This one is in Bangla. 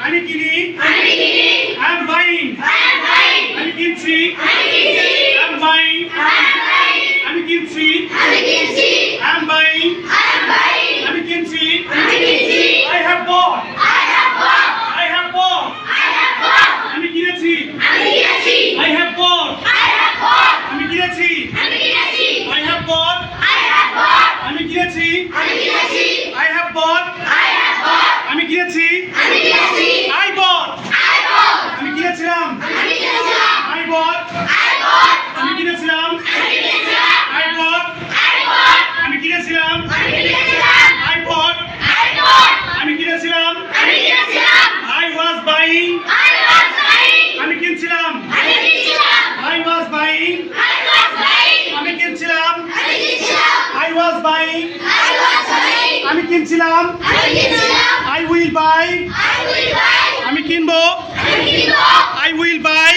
আমি কিনি I am buying আমি কিনছি I am buying আমি কিনছি I am buying আমি কিনছি I have bought আমি কিনেছি I have bought আমি কিনেছি I have bought আমি কিনেছি I have bought আমি কিনেছি I bought আমি কিনেছিলাম I bought আমি কিনেছিলাম I bought আমি কিনেছিলাম I bought আমি কিনেছিলাম I was buying আমি কিনছিলাম I was buying আমি কিনছিলাম I was buying আমি কিনছিলাম I will buy আমি কিনবো I will buy